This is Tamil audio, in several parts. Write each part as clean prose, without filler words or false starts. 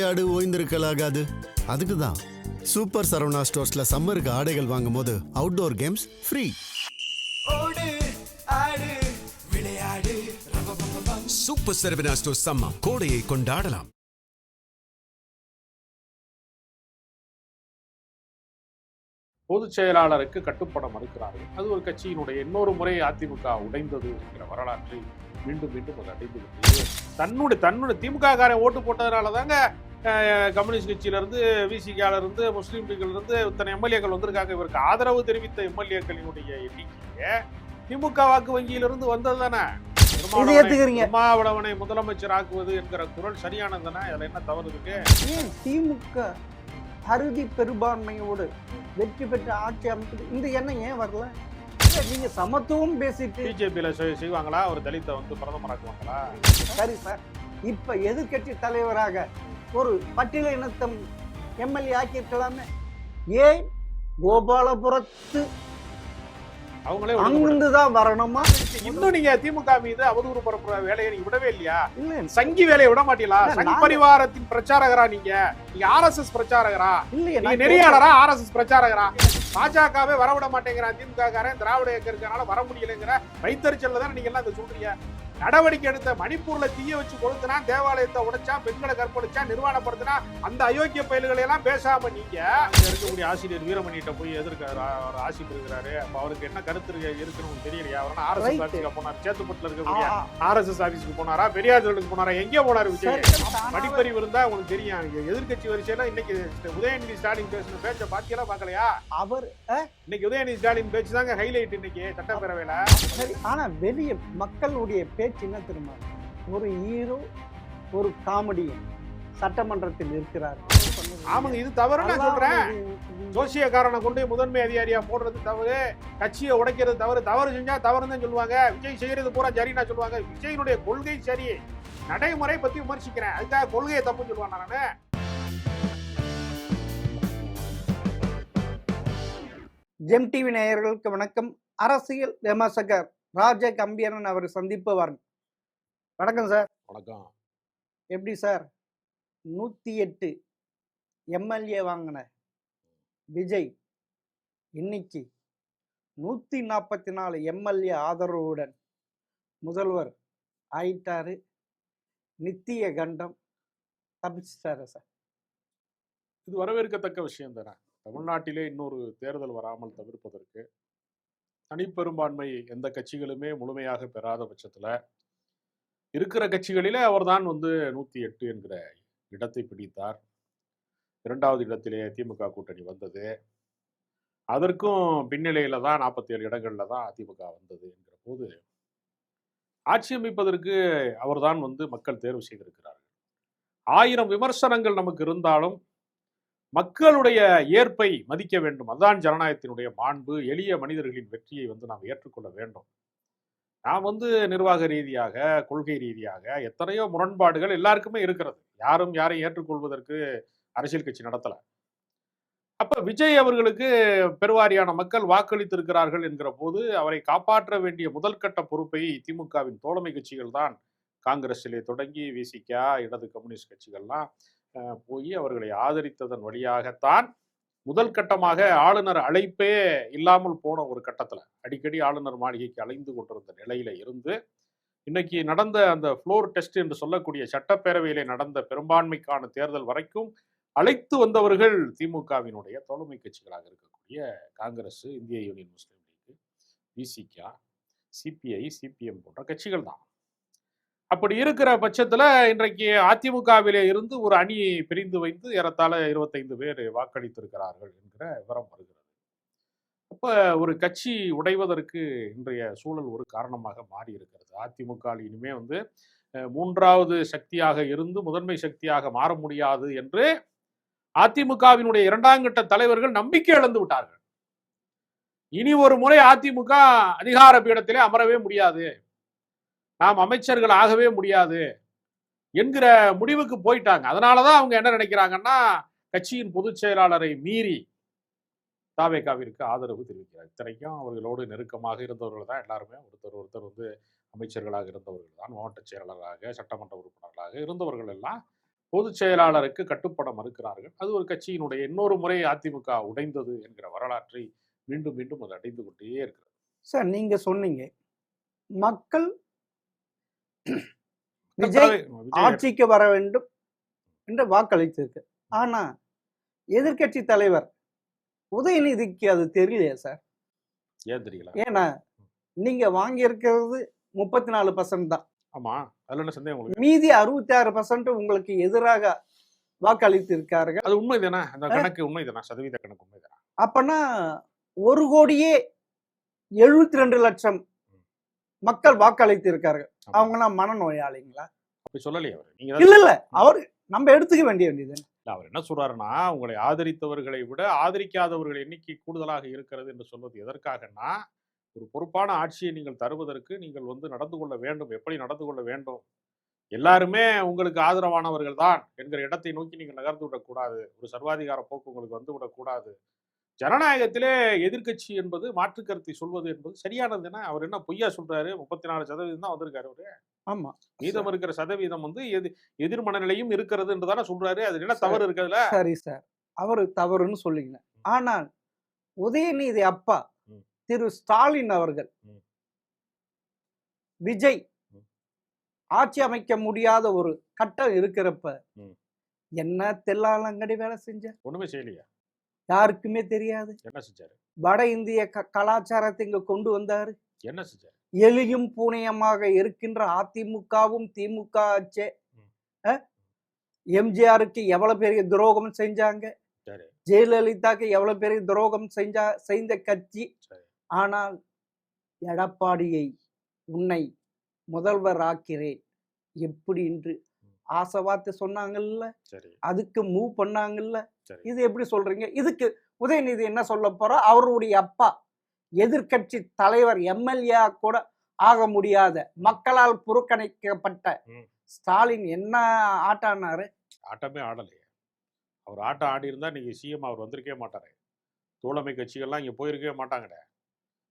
விளையாடு ஓய்ந்திருக்கலாகாது. அதுக்கு தான் சூப்பர் சரவணா ஸ்டோர்ஸ்ல சம்மருக்கு ஆடைகள் வாங்கும் போது outdoor games free. Super Saravana stores summer கோடையை கொண்டாடலாம். பொதுச் செயலாளருக்கு கட்டுப்பட மறுக்கிறார்கள். அது ஒரு கட்சியினுடைய இன்னொரு முறை அதிமுக உடைந்தது என்கிற வரலாற்றை மீண்டும் மீண்டும் அது அடைந்து விட்டது. தன்னுடைய திமுக காரன் ஓட்டு போட்டதுனால தாங்க கம்யூனிஸ்ட் கட்சியில இருந்து, விசிகால இருந்து, முஸ்லீம் லீக்ல இருந்து இத்தனை எம்எல்ஏக்கள் வந்திருக்காங்க. இவருக்கு ஆதரவு தெரிவித்த எம்எல்ஏக்களினுடைய எண்ணிக்கையே திமுக வாக்கு வங்கியிலிருந்து வந்தது தானே. திருமாவளவனை முதலமைச்சர் ஆக்குவது என்கிற குரல் சரியானது தானே. அதுல என்ன தவறு இருக்கு? ஏன் திமுக அறுதி பெரும்பான்மையோடு வெற்றி பெற்ற ஆட்சி அமைச்சது இந்த எண்ணம் ஏன் வரல? நீங்க சமத்துவம் பேசிட்டு பிஜேபியில செய்வாங்களா? ஒரு தலித்தை வந்து பிரதமராக்குவாங்களா? சரி சார், இப்ப எதிர்கட்சி தலைவராக ஒரு பட்டியல இனத்தம் எம்எல்ஏ ஆக்கியிருக்கலாமே. ஏன் கோபாலபுரத்து அவங்களே அங்கிருந்துதான் வரணுமா? இன்னும் நீங்க திமுக மீது அவதூறு பரப்புற வேலையை நீங்க விடவே இல்லையா? இல்ல, சங்கி வேலையை விட மாட்டீங்களா? சங் பரிவாரத்தின் பிரச்சாரகரா நீங்க ஆர்எஸ்எஸ் பிரச்சாரகரா? நீங்க நெறியாளரா? ஆர்எஸ்எஸ் பிரச்சாரகரா? பாஜகவே வரவிட மாட்டேங்கிறான் திமுக காரன், திராவிட இயக்கம் இருக்கனால வர முடியலைங்கிற வைத்தறிச்சல்ல தான் நீங்க எல்லாம் இதை சொல்றீங்க. நடவடிக்கை எடுத்த மணிப்பூர்ல தீய வச்சு கொளுத்தினா, தேவாலயத்தை உடைச்சா, பெண்களை கற்பழிச்சா, நிர்வாணப்படுத்தினா அந்த அயோக்கிய பயல்களை எல்லாம் பேசாம நீங்க இருக்கக்கூடிய ஆசிரியர் வீரமணிகிட்ட போய் எதிர்க்க ஆசி பெறுகிறாரு. அப்ப அவருக்கு என்ன கருத்து இருக்குன்னு தெரியலையா? அவர் ஆர்எஸ்எஸ் ஆபீஸ்க்கு போனார், சேத்துப்பட்டுல இருக்கக்கூடிய ஆர்எஸ்எஸ் ஆபீஸ்க்கு போனாரா, பெரியார் தொழிலுக்கு போனாரா, எங்கே போனாரு விஜய்? படிப்பறிவு இருந்தா உங்களுக்கு தெரியும். எதிர்கட்சி வரிசையில இன்னைக்கு உதயநிதி ஸ்டாலின் பேசின பேச்ச பாத்தியெல்லாம் பாக்கலையா? அவர் இன்னைக்கு உதயநிதி ஸ்டாலின் பேச்சு தாங்க ஹைலைட் இன்னைக்கு சட்டப்பேரவையில. ஆனா வெளிய மக்களுடைய பேச்சு என்ன தெரியுமா? ஒரு ஹீரோ, ஒரு காமெடியன் சட்டமன்றத்தில் இருக்கிறார். ஆமாங்க, இது தவறு நான் சொல்றேன். ஜோசியக்காரனை கொண்டு முதன்மை அதிகாரியா போடுறது தவறு, கட்சியை உடைக்கிறது தவறு. தவறு செஞ்சா தவறுன்னு சொல்லுவாங்க. விஜய் செய்யறது பூரா சரின்னா சொல்லுவாங்க. விஜயினுடைய கொள்கை சரி, நடைமுறை பத்தி விமர்சிக்கிறேன். அதுக்காக கொள்கையை தப்புன்னு சொல்லுவாங்க. நானு ஜெம் டிவி நேயர்களுக்கு வணக்கம். அரசியல் விமர்சகர் ராஜ கம்பீரன் அவர் சந்திப்பு வரணும். வணக்கம் சார். வணக்கம். எப்படி சார் 108 எம்எல்ஏ வாங்கின விஜய் இன்னைக்கு 144 எம்எல்ஏ ஆதரவுடன் முதல்வர் ஆயிட்டாரு. நித்திய கண்டம் தப்பிச்சிட்டாரு சார். இது வரவேற்கத்தக்க விஷயம் தானே. தமிழ்நாட்டிலே இன்னொரு தேர்தல் வராமல் தவிர்ப்பதற்கு தனிப்பெரும்பான்மை எந்த கட்சிகளுமே முழுமையாக பெறாத பட்சத்துல இருக்கிற கட்சிகளிலே அவர்தான் வந்து 108 என்கிற இடத்தை பிடித்தார். இரண்டாவது இடத்திலே திமுக கூட்டணி வந்தது. அதற்கும் பின்னிலையில தான் 47 இடங்கள்ல தான் அதிமுக வந்தது என்கிற போது ஆட்சி அமைப்பதற்கு அவர்தான் வந்து மக்கள் தேர்வு செய்திருக்கிறார்கள். 1000 விமர்சனங்கள் நமக்கு இருந்தாலும் மக்களுடைய ஏற்பை மதிக்க வேண்டும். அதுதான் ஜனநாயகத்தினுடைய மாண்பு. எளிய மனிதர்களின் வெற்றியை வந்து நாம் ஏற்றுக்கொள்ள வேண்டும். நாம் வந்து நிர்வாக ரீதியாக, கொள்கை ரீதியாக எத்தனையோ முரண்பாடுகள் எல்லாருக்குமே இருக்கிறது. யாரும் யாரையும் ஏற்றுக்கொள்வதற்கு அரசியல் கட்சி நடத்தல. அப்ப விஜய் அவர்களுக்கு பெருவாரியான மக்கள் வாக்களித்திருக்கிறார்கள் என்கிற போது அவரை காப்பாற்ற வேண்டிய முதல் கட்ட பொறுப்பை திமுகவின் தோழமை கட்சிகள் தான், காங்கிரஸிலே தொடங்கி விசிகா, இடது கம்யூனிஸ்ட் கட்சிகள்லாம் போய் அவர்களை ஆதரித்ததன் வழியாகத்தான் முதல் கட்டமாக ஆளுநர் அழைப்பே இல்லாமல் போன ஒரு கட்டத்துல, அடிக்கடி ஆளுநர் மாளிகைக்கு அலைந்து கொண்டிருந்த நிலையில இருந்து இன்னைக்கு நடந்த அந்த ஃப்ளோர் டெஸ்ட் என்று சொல்லக்கூடிய சட்டப்பேரவையிலே நடந்த பெரும்பான்மைக்கான தேர்தல் வரைக்கும் அழைத்து வந்தவர்கள் திமுகவினுடைய தோழமை கட்சிகளாக இருக்கக்கூடிய காங்கிரஸ், இந்திய யூனியன் முஸ்லீம் லீக், விசிகா, சிபிஐ, சிபிஎம் போன்ற கட்சிகள் தான். அப்படி இருக்கிற பட்சத்துல இன்றைக்கு அதிமுகவிலே இருந்து ஒரு அணி பிரிந்து வைத்து ஏறத்தாழ 25 பேர் வாக்களித்திருக்கிறார்கள் என்கிற விவரம் வருகிறது. அப்ப ஒரு கட்சி உடைவதற்கு இன்றைய சூழல் ஒரு காரணமாக மாறி இருக்கிறது. அதிமுக இனிமே வந்து மூன்றாவது சக்தியாக இருந்து முதன்மை சக்தியாக மாற முடியாது என்று அதிமுகவினுடைய இரண்டாம் கட்ட தலைவர்கள் நம்பிக்கை இழந்து விட்டார்கள். இனி ஒரு முறை அதிமுக அதிகார பீடத்திலே அமரவே முடியாது, நாம் அமைச்சர்கள் ஆகவே முடியாது என்கிற முடிவுக்கு போயிட்டாங்க. அதனாலதான் அவங்க என்ன நினைக்கிறாங்கன்னா, கட்சியின் பொதுச் செயலாளரை மீறி தாவேகாவிற்கு ஆதரவு தெரிவிக்கிறார். இத்தனைக்கும் அவர்களோடு நெருக்கமாக இருந்தவர்கள் தான் எல்லாருமே. ஒருத்தர் வந்து அமைச்சர்களாக இருந்தவர்கள் தான், மாவட்ட செயலாளராக, சட்டமன்ற உறுப்பினர்களாக இருந்தவர்கள் எல்லாம் பொதுச் செயலாளருக்கு கட்டுப்பட மறுக்கிறார்கள். அது ஒரு கட்சியினுடைய இன்னொரு முறை அதிமுக உடைந்தது என்கிற வரலாற்றை மீண்டும் மீண்டும் அது அடைந்து கொண்டே இருக்கிறது. சார் நீங்க சொன்னீங்க மக்கள் விஜய் விஜய் ஆட்சிக்கு வர வேண்டும் என்று வாக்களித்திருக்கு. ஆனா எதிர்க்கட்சி தலைவர் உதயநிதிக்கு அது தெரியலையா சார்? ஏன் தெரியல? ஏன்னா நீங்க வாங்கி இருக்கிறது 34% தான். ஆமா, அதுல என்ன சந்தேகம் உங்களுக்கு? மீதி 66% உங்களுக்கு எதிராக வாக்களித்து இருக்கார்கள். அது உண்மைதானே? அந்த கணக்கு உண்மைதானா? சதவீத கணக்கு உண்மைதானா? அப்பனா 1,72,00,000 மக்கள் வாக்களித்து இருக்கார்கள். அவங்கலாம் மனநோயாளிங்களா? அப்படி சொல்லலையே அவர். நீங்க இல்ல இல்ல, அவர் நம்ம எடுத்துக்க வேண்டியது. இல்ல, அவர் என்ன சொல்றாருன்னா, உங்களை ஆதரித்தவர்களை விட ஆதரிக்காதவர்கள் எண்ணிக்கை கூடுதலாக இருக்கிறது என்று சொல்வது எதற்காகன்னா, ஒரு பொறுப்பான ஆட்சியை நீங்கள் தருவதற்கு நீங்கள் நடந்து கொள்ள வேண்டும். எப்படி நடந்து கொள்ள வேண்டும்? எல்லாருமே உங்களுக்கு ஆதரவானவர்கள் தான் என்கிற இடத்தை நோக்கி நீங்கள் நகர்ந்து விடக்கூடாது. ஒரு சர்வாதிகார போக்கு உங்களுக்கு வந்து விடக்கூடாது. ஜனநாயகத்திலே எதிர்க்கட்சி என்பது மாற்று கருத்தை சொல்வது என்பது சரியானதுன்னா, அவர் என்ன பொய்யா சொல்றாரு? 34% தான் வந்திருக்காரு அவரு. ஆமா, மீதம் இருக்கிற சதவீதம் எதிர் மனநிலையும் இருக்கிறது என்று தானே சொல்றாரு. அது என்ன தவறு இருக்குதுல? சரி சார், அவரு தவறுன்னு சொல்லிங்க. ஆனால் உதயநிதி அப்பா திரு ஸ்டாலின் அவர்கள் விஜய் ஆட்சி அமைக்க முடியாத ஒரு கட்டம் இருக்கிறப்ப என்ன தெல்லாலங்கடி வேலை செஞ்ச? ஒண்ணுமே செய்யலையா? யாருக்குமே தெரியாது. என்ன செஞ்சாரு? வட இந்திய கலாச்சாரத்தை இங்க கொண்டு வந்தாரு. என்ன செஞ்சாரு? எலியும் பூனையமாக இருக்கின்ற அதிமுகவும் திமுக எம்ஜிஆருக்கு எவ்வளவு பெரிய துரோகம் செஞ்சாங்க, ஜெயலலிதாக்கு எவ்வளவு பெரிய துரோகம் செய்த கட்சி. ஆனால் எடப்பாடியை உன்னை முதல்வர் ஆக்கிறேன் எப்படி என்று ஆசைவார்த்தை சொன்னாங்கல்ல, அதுக்கு மூவ் பண்ணாங்கல்ல. இது எப்படி சொல்றீங்க? இதுக்கு உதயநிதி என்ன சொல்ல போறா? அவருடைய அப்பா எதிர்கட்சி தலைவர் எம்எல்ஏ கூட ஆக முடியாத மக்களால் புறக்கணிக்கப்பட்ட ஸ்டாலின் என்ன ஆட்டானாரு? ஆட்டமே ஆடலையே. அவர் ஆட்டம் ஆடி இருந்தா நீங்க சிஎம் அவர் வந்திருக்கவே மாட்டாரு. தோழமை கட்சிகள்லாம் இங்க போயிருக்கவே மாட்டாங்கடே.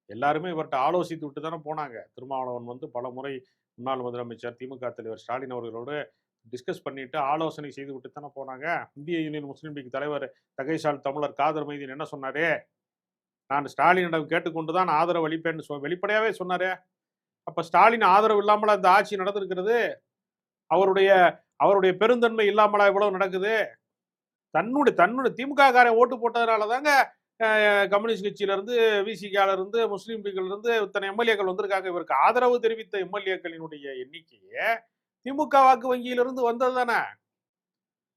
எல்லாருமே இவர்கிட்ட ஆலோசித்து விட்டு தானே போனாங்க. திருமாவளவன் பல முறை முன்னாள் முதலமைச்சர் திமுக தலைவர் ஸ்டாலின் அவர்களோடு டிஸ்கஸ் பண்ணிட்டு ஆலோசனை செய்து விட்டு தானே போனாங்க. இந்திய யூனியன் முஸ்லீம் லீக் தலைவர் தகைசால் தமிழர் காதர் மைதீன் என்ன சொன்னாரு? நான் ஸ்டாலினிடம் கேட்டுக்கொண்டுதான் ஆதரவு அளிப்பேன்னு வெளிப்படையாவே சொன்னாரு. அப்ப ஸ்டாலின் ஆதரவு இல்லாமல அந்த ஆட்சி நடந்திருக்கிறது? அவருடைய பெருந்தன்மை இல்லாமலா இவ்வளவு நடக்குது? தன்னுடைய திமுக காரன் ஓட்டு போட்டதுனால தாங்க கம்யூனிஸ்ட் கட்சியில இருந்து, விசிகால இருந்து, முஸ்லீம் லீக்ல இருந்து இத்தனை எம்எல்ஏக்கள் வந்திருக்காங்க. இவருக்கு ஆதரவு தெரிவித்த எம்எல்ஏக்களினுடைய எண்ணிக்கையே திமுக வாக்கு வங்கியிலிருந்து வந்தது தானே.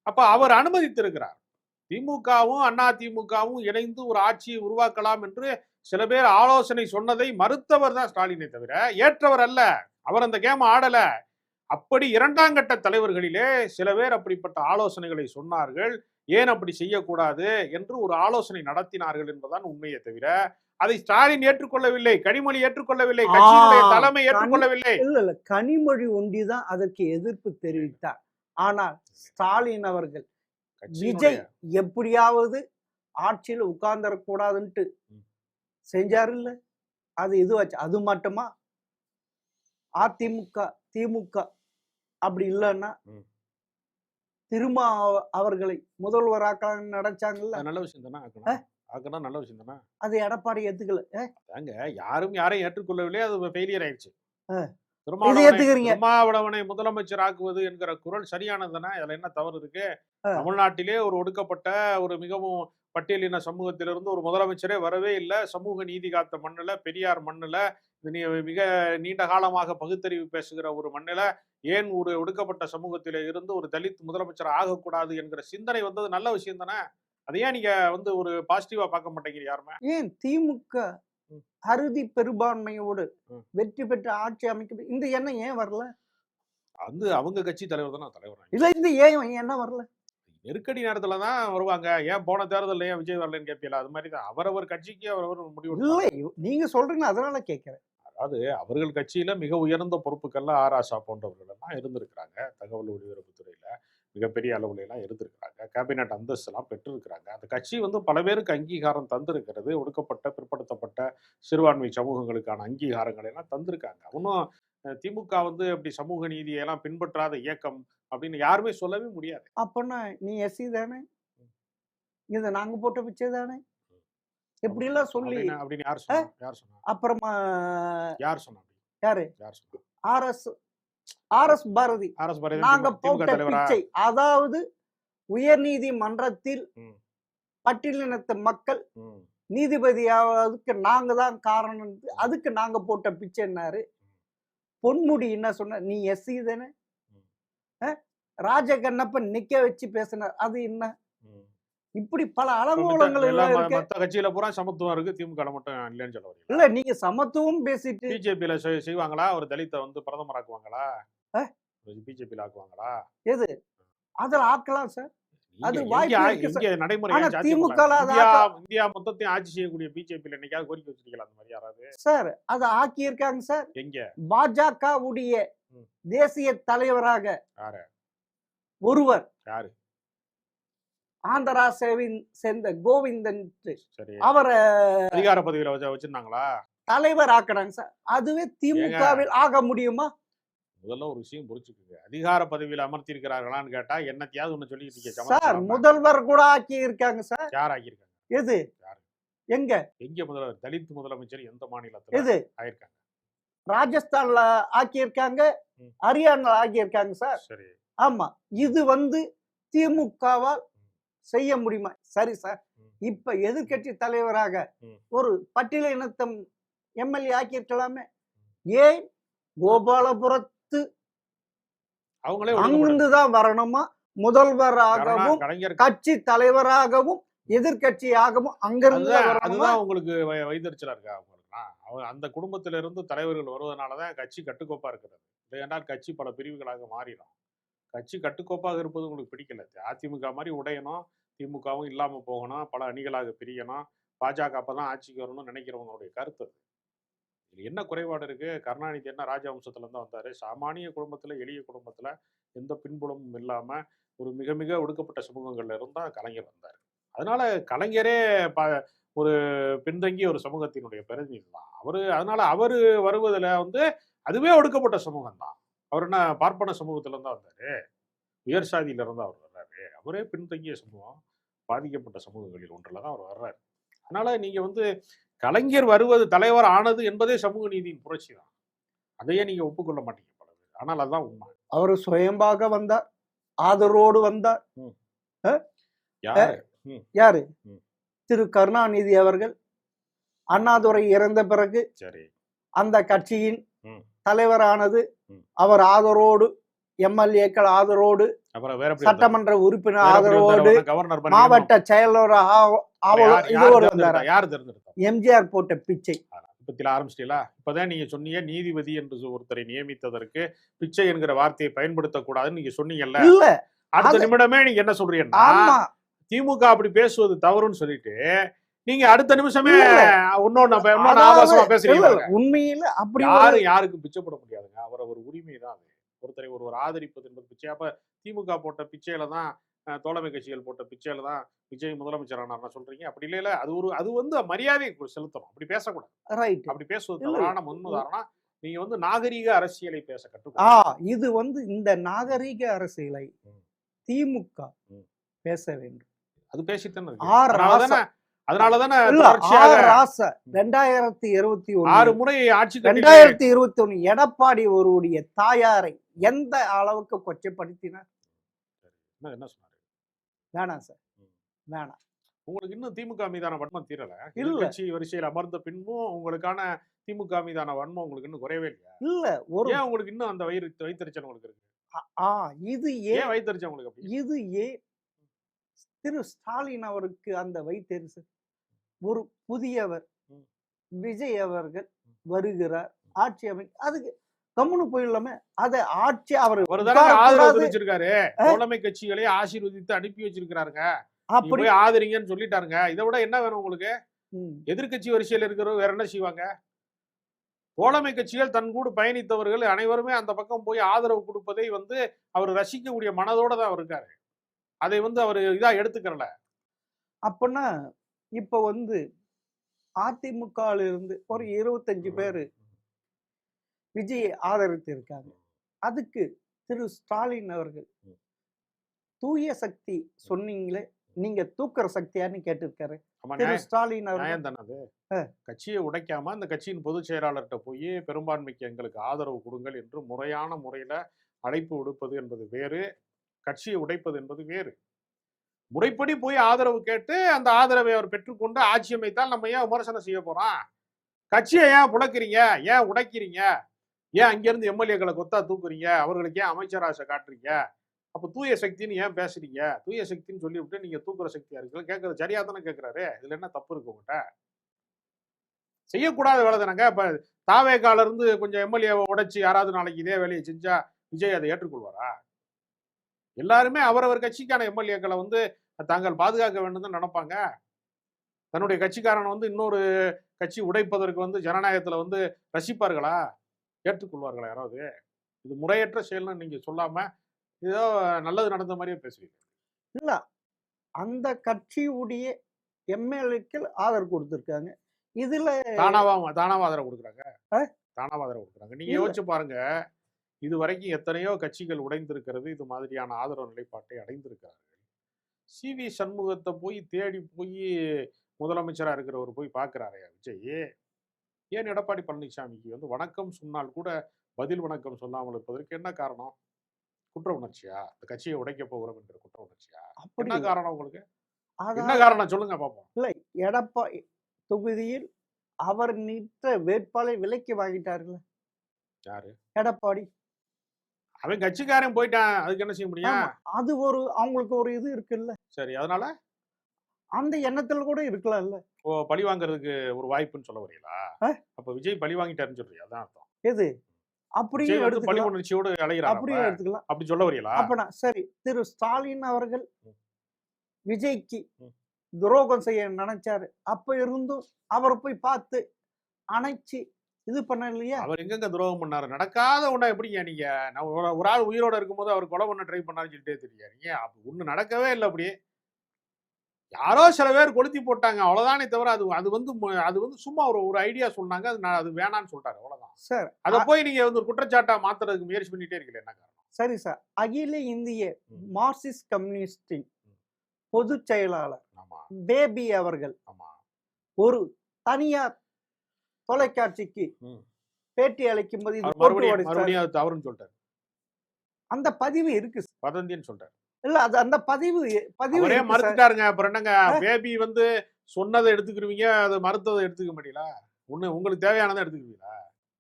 அப்ப அவர் அனுமதித்திருக்கிறார். திமுகவும் அண்ணா திமுகவும் இணைந்து ஒரு ஆட்சியை உருவாக்கலாம் என்று சில பேர் ஆலோசனை சொன்னதை மறுத்தவர் தான் ஸ்டாலினை தவிர ஏற்றவர் அல்ல. அவர் அந்த கேம் ஆடல. அப்படி இரண்டாம் கட்ட தலைவர்களிலே சில பேர் அப்படிப்பட்ட ஆலோசனைகளை சொன்னார்கள். ஏன் அப்படி செய்யக்கூடாது என்று ஒரு ஆலோசனை நடத்தினார்கள் என்பதுதான் உண்மையை தவிர அதை ஸ்டாலின் ஏற்றுக்கொள்ளவில்லை, கனிமொழி ஏற்றுக்கொள்ளவில்லை, கட்சியினுடைய தலைமை ஏற்றுக்கொள்ளவில்லை. இல்ல, கனிமொழி ஒண்டிதான் அதற்கு எதிர்ப்பு தெரிவித்தார். ஆனால் ஸ்டாலின் அவர்கள் விஜய் எப்படியாவது ஆட்சியில் உட்கார்ந்துடக்கூடாதுன்ட்டு செஞ்சாரு இல்ல, அது இதுவாச்சு. அது மட்டுமா? அதிமுக திமுக அப்படி இல்லைன்னா திருமா அவர்களை முதல்வராக்க நினைச்சாங்கல்ல. நல்ல விஷயம் தானே. ஆக்கணும் நல்ல விஷயம் தானே. அது எடப்பாடி ஏத்துக்கல. அதாங்க யாரும் யாரையும் ஏற்றுக்கொள்ளவில்லை. அது ஃபெயிலியர் ஆயிடுச்சு. திருமாவளவனை முதலமைச்சர் ஆக்குவது என்கிற குரல் சரியானது தானே. அதுல என்ன தவறு இருக்கு? தமிழ்நாட்டிலே ஒரு ஒடுக்கப்பட்ட ஒரு மிகவும் பட்டியலின சமூகத்திலிருந்து ஒரு முதலமைச்சரே வரவே இல்லை. சமூக நீதி காத்த மண்ணுல, பெரியார் மண்ணுல, மிக நீண்ட காலமாக பகுத்தறிவு பேசுகிற ஒரு மண்ணில ஏன் ஒரு ஒடுக்கப்பட்ட சமூகத்தில இருந்து ஒரு தலித் முதலமைச்சர் ஆகக்கூடாது என்கிற சிந்தனை வந்தது நல்ல விஷயம் தானே. அதை ஏன் நீங்க ஒரு பாசிட்டிவா பார்க்க மாட்டேங்கிறீங்க யாருமே? ஏன் திமுக அறுதி பெரும்பான்மையோடு வெற்றி பெற்ற ஆட்சி அமைக்க இந்த எண்ணம் ஏன் வரல? அவங்க கட்சி தலைவர் தானே தலைவர். இல்ல, இந்த ஏன் என்ன வரல? நெருக்கடி நேரத்துல தான் வருவாங்க. ஏன் போன தேர்தல் ஏன் விஜய் வரலன்னு கேட்பீங்களா? அது மாதிரி தான் அவரவர் கட்சிக்கு அவரவர் முடிவு. இல்லை, நீங்க சொல்றீங்க, அதனால கேட்கிறேன். அதாவது அவர்கள் கட்சியில மிக உயர்ந்த பொறுப்புகள்ல ஆராசா போன்றவர்கள் எல்லாம் இருந்திருக்கிறாங்க. தகவல் ஒலிபரப்புத்துறையில மிகப்பெரிய அளவுல எல்லாம் இருந்திருக்கிறாங்க. கேபினட் அந்தஸ்து எல்லாம் பெற்றிருக்கிறாங்க. அந்த கட்சி பல பேருக்கு அங்கீகாரம் தந்திருக்கிறது. ஒடுக்கப்பட்ட பிற்படுத்தப்பட்ட சிறுபான்மை சமூகங்களுக்கான அங்கீகாரங்களை எல்லாம் தந்திருக்காங்க. இன்னும் திமுக வந்து அப்படி சமூக நீதியெல்லாம் பின்பற்றாத இயக்கம் அப்படின்னு யாருமே சொல்லவே முடியாது. அப்பன்னா நீ எஸ்சி தானே, இது நாங்க போட்ட பிச்சை தானே, இப்படி எல்லாம் சொல்லி அப்படின்னு அப்படின்னு யார் சொன்னா? யார் சொன்னா? அப்புறமா யார் சொன்னா? யாரு யார் சொன்னா? ஆர்எஸ் பாரதி ஆர்எஸ் பாரதி நாங்க திமுக போட்ட தலைவரா? பிச்சை, அதாவது உயர்நீதிமன்றத்தில் ம். பட்டியலினத்த மக்கள் ம். நீதிபதியாவதுக்கு நாங்க தான் காரணம், அதுக்கு நாங்க போட்ட பிச்சைன்னாரு. பொன்முடி என்ன சொன்ன, நீ எஸ்சி தானே, ராஜகண்ணப்பன் நிக்க வச்சு பேசினார், அது என்ன? இப்படி பல அலங்கோலங்கள் எல்லாம் இருக்கு. மத்த கட்சியில பூரா சமத்துவம் இருக்கு, திமுக மட்டும் இல்லைன்னு சொல்ல வரீங்க? இல்ல நீங்க சமத்துவம் பேசிட்டு பிஜேபியில செய்வாங்களா? ஒரு தலித்தை வந்து பிரதமர் ஆக்குவாங்களா? பிஜேபியில ஆக்குவாங்களா? எது அதுல ஆக்கலாம் சார், அது இங்க வாய்ப்பு இருக்கு சார். இங்க நடைமுறை ஆனா ஏன் சாத்தியம் திமுக இல்ல? ல இந்தியா மொத்தத்தையும் ஆட்சி செய்யக்கூடிய பிஜேபியில என்னைக்காவது கோரிக்கை வச்சிருக்கீங்களா அந்த மாதிரி யாராவது? சார் அதை ஆக்கி இருக்காங்க சார். எங்க? பாஜக உடைய தேசிய தலைவராக யாரு? ஒருவர் யாரு? ஆந்திரா சேர்ந்த கோவிந்தன், சரி, அவரை அதிகார பதவியில வச்சிருந்தாங்களா? தலைவர் ஆக்குறாங்க சார். அதுவே திமுகவில் ஆக முடியுமா? முதல்ல ஒரு விஷயம் புரிச்சுக்குங்க, அதிகார பதவியில அமர்த்தி இருக்கிறார்களான்னு கேட்டா என்னத்தையாவது ஒண்ணு சொல்லிட்டு இருக்கீங்க. சார் முதல்வர் கூட ஆக்கி இருக்காங்க சார். யார் ஆக்கியிருக்காங்க? எது? யாரு? எங்க எங்க முதல்வர்? தலித் முதலமைச்சர் எந்த மாநிலத்துல எது? ஆயிருக்காங்க? ராஜஸ்தான்ல ஆக்கி இருக்காங்க, ஹரியானா ஆக்கி இருக்காங்க சார். சரி, ஆமா, இது வந்து திமுகவால் செய்ய முடியுமா? சரி சார், இப்ப எதிர்கட்சி தலைவராக ஒரு பட்டியல இனத்தம் எம்எல்ஏ ஆக்கி இருக்கலாமே, ஏன் கோபாலபுரத்து அவங்களே அங்கிருந்துதான் வரணுமா? முதல்வராகவும் கட்சி தலைவராகவும் எதிர்கட்சியாகவும் அங்கிருந்து அதுதான் உங்களுக்கு வைத்தறிச்சலா இருக்கா? அந்த குடும்பத்தில இருந்து தலைவர்கள் வருவதனாலதான் கட்சி கட்டுக்கோப்பா இருக்கிறது. இல்லையென்றால் கட்சி பல பிரிவுகளாக மாறிடும். கட்சி கட்டுக்கோப்பாக இருப்பது உங்களுக்கு பிடிக்கல. அதிமுக மாதிரி உடையணும், திமுகவும் இல்லாம போகணும், பல அணிகளாக பிரியணும், பாஜக அப்பதான் ஆட்சிக்கு வரணும்னு நினைக்கிறவங்களுடைய கருத்து அது. இதுல என்ன குறைபாடு இருக்கு? கருணாநிதி என்ன ராஜவம்சத்துல இருந்து வந்தாரு, சாமானிய குடும்பத்துல, எளிய குடும்பத்துல, எந்த பின்புலமும் இல்லாம ஒரு மிக மிக ஒடுக்கப்பட்ட சமூகங்கள்ல இருந்தா கலைஞர் வந்தாரு. அதனால கலைஞரே ஒரு பின்தங்கிய ஒரு சமூகத்தினுடைய பிரதிநிதி தான் அவரு. அதனால அவரு வருவதுல வந்து அதுவே ஒடுக்கப்பட்ட சமூகம் தான். அவர் என்ன பார்ப்பன சமூகத்துல இருந்தா வந்தாரு? உயர் சாதியில இருந்தா அவர் வர்றாரு? அவரே பின்தங்கிய சமூகம், பாதிக்கப்பட்ட சமூகங்களில் ஒன்றுலதான் அவர் வர்றாரு. அதனால நீங்க வந்து கலைஞர் வருவது, தலைவர் ஆனது என்பதே சமூக நீதியின் புரட்சி தான். அதையே நீங்க ஒப்புக்கொள்ள மாட்டீங்க பலது. ஆனால் அதுதான் உண்மை. அவரு சுயம்பாக வந்தார், ஆதரவோடு வந்தார். யாரு? திரு கருணாநிதி அவர்கள் அண்ணாதுரை இறந்த பிறகு சரி, அந்த கட்சியின் தலைவரானது அவர் ஆதரவோடு, எம்எல்ஏக்கள் ஆதரவோடு, சட்டமன்ற உறுப்பினர் ஆதரவோடு, மாவட்ட செயலர் எம்ஜிஆர் போட்ட பிச்சை. இப்பத்தில ஆரம்பிச்சிட்டீங்களா? இப்பதான் நீங்க சொன்னீங்க நீதிபதி என்று ஒருத்தரை நியமித்ததற்கு பிச்சை என்கிற வார்த்தையை பயன்படுத்தக்கூடாதுன்னு நீங்க சொன்னீங்கல்ல. இல்ல, அடுத்த நிமிடமே நீங்க என்ன சொல்றீங்கன்னா திமுக அப்படி பேசுவது தவறுன்னு சொல்லிட்டு நீங்க அடுத்த நிமிஷமே ஆபாசமா பேசுறீங்க. உண்மையில அப்படி யாருக்கும் பிச்சை போட முடியாதுங்க. அவரை ஒரு உரிமை தான் அது. ஒருத்தரை ஆதரிப்பது என்பது பிச்சை. அப்ப திமுக போட்ட பிச்சையில தான், தோழமை கட்சிகள் போட்ட பிச்சையில தான் விஜய் முதலமைச்சர் ஆனார் சொல்றீங்க. அப்படி இல்ல, அது வந்து மரியாதை செலுத்தணும். அப்படி பேசக்கூடாது. அப்படி பேசுவது தவறான முன்னுதாரணம். நீங்க வந்து நாகரீக அரசியலை பேச கற்றுக்கணும். இது வந்து இந்த நாகரீக அரசியலை திமுக பேச வேண்டும். அது பேசித்தானே அதனாலதானே 2021 6 முறை ஆட்சி 2021 எடப்பாடி ஒருவருடைய தாயாரை எந்த அளவுக்கு கொச்சைப்படுத்தினார்? என்ன சொன்னாரு? வேணாம் சார், வேணாம். உங்களுக்கு இன்னும் திமுக மீதான வன்மம் தீரல? எதிர்கட்சி வரிசையில் அமர்ந்த பின்பும் உங்களுக்கான திமுக மீதான வன்மம் உங்களுக்கு இன்னும் குறையவே இல்லையா? இல்ல, ஏன் உங்களுக்கு இன்னும் அந்த வைத்தறிச்சல் உங்களுக்கு இருக்கு? இது ஏன் வைத்தறிச்சல் உங்களுக்கு? இது ஏன் திரு ஸ்டாலின் அவருக்கு அந்த வைத்தறிச்சல்? ஒரு புதியவர் விஜய் அவர்கள் வருகிறார், ஆட்சி அதுக்கு கம்முனு போயிடலாமே. அத ஆட்சி அவர் ஆதரவு தோழமை கட்சிகளை ஆசீர்வதித்து அனுப்பி வச்சிருக்காருங்க, அப்படி ஆதரிங்கன்னு சொல்லிட்டாருங்க. இதை விட என்ன வேணும் உங்களுக்கு? எதிர்கட்சி வரிசையில் இருக்கிறவங்க வேற என்ன செய்வாங்க? தோழமை கட்சிகள் தன் கூட பயணித்தவர்கள் அனைவருமே அந்த பக்கம் போய் ஆதரவு கொடுப்பதை வந்து அவர் ரசிக்கக்கூடிய மனதோட தான் இருக்காரு. அதை வந்து அவர் இதா எடுத்துக்கிறல. அப்படின்னா இப்ப வந்து அதிமுக இருந்து ஒரு 25 பேரு விஜயை ஆதரித்து இருக்காங்க. அதுக்கு திரு ஸ்டாலின் அவர்கள் தூய சக்தி சொன்னீங்களே, நீங்க தூக்குற சக்தியான்னு கேட்டிருக்காரு ஆமா, திரு ஸ்டாலின் அவர்கள். நியாயம் தானே அது. கட்சியை உடைக்காம அந்த கட்சியின் பொதுச் செயலாளர்கிட்ட போய் பெரும்பான்மைக்கு எங்களுக்கு ஆதரவு கொடுங்கள் என்று முறையான முறையில அழைப்பு விடுப்பது என்பது வேறு, கட்சியை உடைப்பது என்பது வேறு. முறைப்படி போய் ஆதரவு கேட்டு அந்த ஆதரவை அவர் பெற்றுக்கொண்டு ஆட்சி அமைத்தால் நம்ம ஏன் விமர்சனம் செய்ய போறோம்? கட்சியை ஏன் புழக்கிறீங்க, ஏன் உடைக்கிறீங்க, ஏன் அங்கிருந்து எம்எல்ஏக்களை கொத்தா தூக்குறீங்க, அவர்களுக்கு ஏன் அமைச்சர் ஆசை காட்டுறீங்க? அப்ப தூய சக்தின்னு ஏன் பேசுறீங்க? தூய சக்தின்னு சொல்லிவிட்டு நீங்க தூக்குற சக்தியா இருக்கு கேட்கறது சரியா தானே கேட்கிறாரு. இதுல என்ன தப்பு இருக்கு உங்ககிட்ட? செய்யக்கூடாத வேலை தானங்க. இப்ப தாவேகால இருந்து கொஞ்சம் எம்எல்ஏவை உடைச்சு யாராவது நாளைக்கு இதே வேலையை செஞ்சா விஜய் அதை ஏற்றுக்கொள்வாரா? எல்லாருமே அவரவர் கட்சிக்கான எம்எல்ஏக்களை வந்து தாங்கள் பாதுகாக்க வேண்டும் தான் நினைப்பாங்க. தன்னுடைய கட்சிக்காரனை வந்து இன்னொரு கட்சி உடைப்பதற்கு வந்து ஜனநாயகத்துல வந்து ரசிப்பார்களா, ஏற்றுக்கொள்வார்களா யாராவது? இது முறையற்ற செயல்னு நீங்க சொல்லாம ஏதோ நல்லது நடந்த மாதிரியே பேசுவீங்க. இல்ல, அந்த கட்சியுடைய எம்எல்ஏக்கள் ஆதரவு கொடுத்திருக்காங்க. இதுல தானாவா ஆதரவு கொடுக்குறாங்க? ஆ? தானாவா ஆதரவு கொடுக்குறாங்க? நீங்க இல்ல. யோசிச்சு பாருங்க. இது வரைக்கும் எத்தனையோ கட்சிகள் உடைந்திருக்கிறது, இது மாதிரியான ஆதரவு நிலைப்பாட்டை அடைந்திருக்கிறார்கள். சி.வி. சண்முகத்தை போய் தேடி போய் முதலமைச்சரா இருக்கிறவர் போய் பார்க்கிறாரே விஜய். ஏன் எடப்பாடி பழனிசாமிக்கு வந்து வணக்கம் சொன்னால் கூட பதில் வணக்கம் சொல்லாமல் இருப்பதற்கு என்ன காரணம்? குற்ற உணர்ச்சியா? இந்த கட்சியை உடைக்க போகிறோம் என்ற குற்ற உணர்ச்சியா? அப்படி என்ன காரணம் உங்களுக்கு? என்ன அதாவது காரணம் சொல்லுங்க பாப்போம். இல்ல, எடப்பாடி தொகுதியில் அவர் நிற்ற வேட்பாளரை விலைக்கு வாங்கிட்டார்கள் யாரு? எடப்பாடி. அவன் கட்சிக்காரன் போயிட்டான், அதுக்கு என்ன செய்ய முடியும்? ஆமா, அது ஒரு அவங்களுக்கு ஒரு இது இருக்குல்ல, சரி, அதனால அந்த எண்ணத்துல கூட இருக்கலாம்ல. பழி வாங்குறதுக்கு ஒரு வாய்ப்புன்னு சொல்ல வரீங்களா? ஆ? அப்ப விஜய் பழி வாங்கிட்டாருன்னு சொல்றீங்க, அதான் அர்த்தம். எது விஜய் அப்படியும் வந்து பழி எடுத்துக்கலாம், உணர்ச்சியோடு அலைகிறார், அப்படியும் எடுத்துக்கலாம். அப்படி சொல்ல வரீங்களா? அப்பனா சரி, திரு ஸ்டாலின் அவர்கள் ம். விஜய்க்கு ம். துரோகம் செய்ய நினைச்சாரு. அப்ப இருந்தும் அவரை போய் பார்த்து அணைச்சு இது பண்ண இல்லையா? அவர் எங்கெங்க துரோகம் பண்ணாரு? நடக்காத ஒண்ணா எப்படிங்க நீங்க? நான் ஒரு ஆள் உயிரோட இருக்கும்போது அவர் கொலை பண்ண ட்ரை பண்ணாருன்னு சொல்லிட்டே தெரியாது நீங்க. ஒண்ணு நடக்கவே இல்லை. அப்படி யாரோ சில பேர் கொளுத்தி போட்டாங்க, அவ்வளவுதானே தவிர அது வந்து சும்மா ஒரு ஐடியா சொன்னாங்க, அது வேணான்னு சொல்லிட்டாரு, அவ்வளவுதான். சார், அதை போய் நீங்க வந்து ஒரு குற்றச்சாட்டா மாத்துறதுக்கு முயற்சி பண்ணிட்டே இருக்கீங்க, என்ன காரணம்? சரி சார், அகில இந்திய ம். மார்க்சிஸ்ட் கம்யூனிஸ்டின் பொதுச் செயலாளர் ஆமா, பேபி அவர்கள் ஆமா. ஒரு தனியார் தொலைக்காட்சிக்கு ம். பேட்டி அளிக்கும் போது இது அவர் போட்டு மறுபடியும் உடைச்சாரு. மறுபடியும் அது தவறுன்னு சொல்லிட்டாரு, அந்த பதிவு இருக்கு சார். வதந்தின்னு சொல்லிட்டாரு. இல்ல, அது அந்த பதிவு பதிவு அவரே இருக்கு சார். மறுத்துட்டாருங்க. அப்புறம் என்னங்க, பேபி வந்து சொன்னதை எடுத்துக்கிருவீங்க, அது மறுத்ததை எடுத்துக்க மாட்டீங்களா? ஒண்ணு உங்களுக்கு தேவையானதை எடுத்துக்குவீங்களா?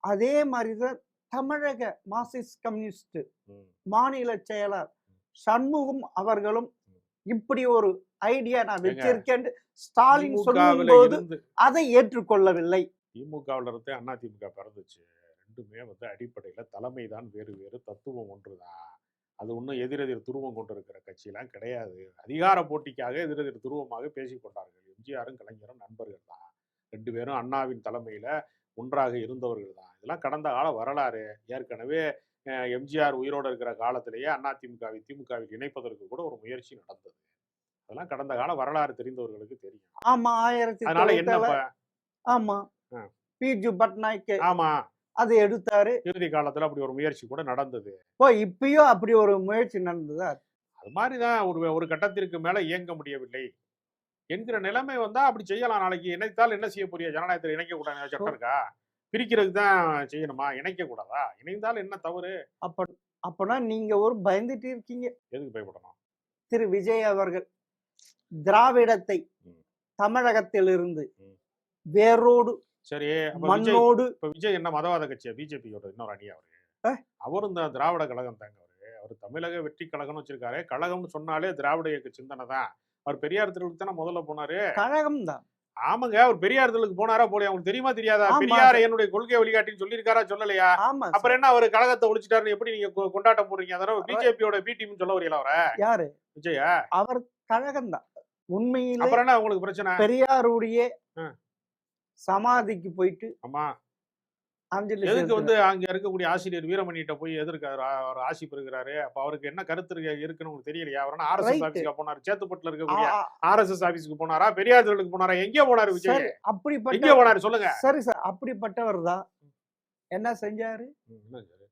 அதே மாதிரிதான் தமிழக மார்க்சிஸ்ட் கம்யூனிஸ்ட் ம். மாநில செயலர் சண்முகம் அவர்களும் இப்படி ஒரு ஐடியா நான் ஏங்க, வச்சிருக்கேன் ஸ்டாலின் திமுகவுல சொல்லும் போது இருந்து அதை ஏற்றுக்கொள்ளவில்லை. திமுகவுல இருந்து அதிமுக பிறந்துச்சு. ரெண்டுமே வந்து அடிப்படையில தலைமை தான் வேறு வேறு, தத்துவம் ஒன்றுதான். அது ஒன்றும் எதிரெதிர் துருவம் கொண்டிருக்கிற கட்சியெல்லாம் கிடையாது. அதிகார போட்டிக்காக எதிரெதிர் துருவமாக பேசிக் கொண்டார்கள். எம்ஜிஆரும் கலைஞரும் நண்பர்கள் தான். ரெண்டு பேரும் அண்ணாவின் தலைமையில ஒன்றாக இருந்தவர்கள் தான். இதெல்லாம் கடந்த கால வரலாறு. ஏற்கனவே எம்ஜிஆர் உயிரோடு இருக்கிற காலத்திலேயே அதிமுகவை திமுகவில் இணைப்பதற்கு கூட ஒரு முயற்சி நடந்தது. அதெல்லாம் கடந்த கால வரலாறு தெரிந்தவர்களுக்கு தெரியும். ஆமா, அதனால என்ன 1997 ஆமா, ஆ. பிஜு பட்நாயக் ஆமா, அதை எடுத்தாரு. இறுதி காலத்துல அப்படி ஒரு முயற்சி கூட நடந்தது. இப்பயும் அப்படி ஒரு முயற்சி நடந்ததா? அது மாதிரிதான் ஒரு கட்டத்திற்கு மேல இயங்க முடியவில்லை என்கிற நிலைமை வந்தா அப்படி செய்யலாம். நாளைக்கு இணைத்தால் என்ன செய்ய போறியா? ஜனநாயகத்தில் இணைக்க கூடாது சட்டம் இருக்கா? பிரிக்கிறதுக்கு தான் செய்யணுமா? இணைக்க கூடாதா? இணைந்தால் என்ன தவறு? அப்பனா நீங்க ஒரு பயந்துட்டு இருக்கீங்க. எதுக்கு பயப்படணும்? திரு விஜய் அவர்கள் திராவிடத்தை ம். தமிழகத்திலிருந்து ம். வேரோடு சரி, அப்ப விஜய் மண்ணோடு இப்ப விஜய் என்ன மதவாத கட்சியா? பிஜேபியோட இன்னொரு அணியா அவரு? ஆ? அவரும் இந்த திராவிட கழகம் தாங்க. அவர் தமிழக வெற்றி கழகம்னு வச்சிருக்காரு. கழகம்னு சொன்னாலே திராவிட இயக்க சிந்தனை தான். அவர் பெரியார் தெருவுக்கு தானே முதல்ல போனாரு. கழகம் தான். ஆமாங்க, அவர் பெரியார் தெருவுக்கு போனாரா போலியா? உங்களுக்கு தெரியுமா தெரியாதா? ஆமா. பெரியார் என்னுடைய கொள்கை வழிகாட்டின்னு சொல்லியிருக்காரா சொல்லலையா? ஆமா சார். அப்புறம் என்ன அவர் கழகத்தை ஒழிச்சிட்டாருன்னு எப்படி நீங்க கொண்டாட்டம் போடுறீங்க? அதனால பிஜேபியோட பி டீம்னு சொல்ல வரீங்களா அவரை? யாரு? விஜயா? அவர் கழகம் தான். உண்மையிலே அப்புறம் என்ன உங்களுக்கு பிரச்சனை? பெரியாருடைய ஆ. சமாதிக்கு போயிட்டு ஆமா, அஞ்சலி எதுக்கு செலுத்தினார். வந்து அங்க இருக்கக்கூடிய ஆசிரியர் வீரமணிகிட்ட போய் எதிர்க்காரு அவர் ஆசி பெறுகிறாரு? அப்ப அவருக்கு என்ன கருத்து இருக்குன்னு உங்களுக்கு தெரியலையா? அவர் ஆர்எஸ்எஸ் Right. ஆபீஸ்க்கு போனாரு, சேத்துப்பட்டுல ஆ, இருக்கக்கூடிய ஆ, ஆர்எஸ்எஸ் ஆபீஸ்க்கு போனாரா? பெரியார் தெருவுக்கு போனாரா? எங்க போனாரு விஜய்? சரி, எங்க போனாரு சொல்லுங்க. சரி சார், அப்படிப்பட்டவர் தான் என்ன செஞ்சாரு? என்ன சார்?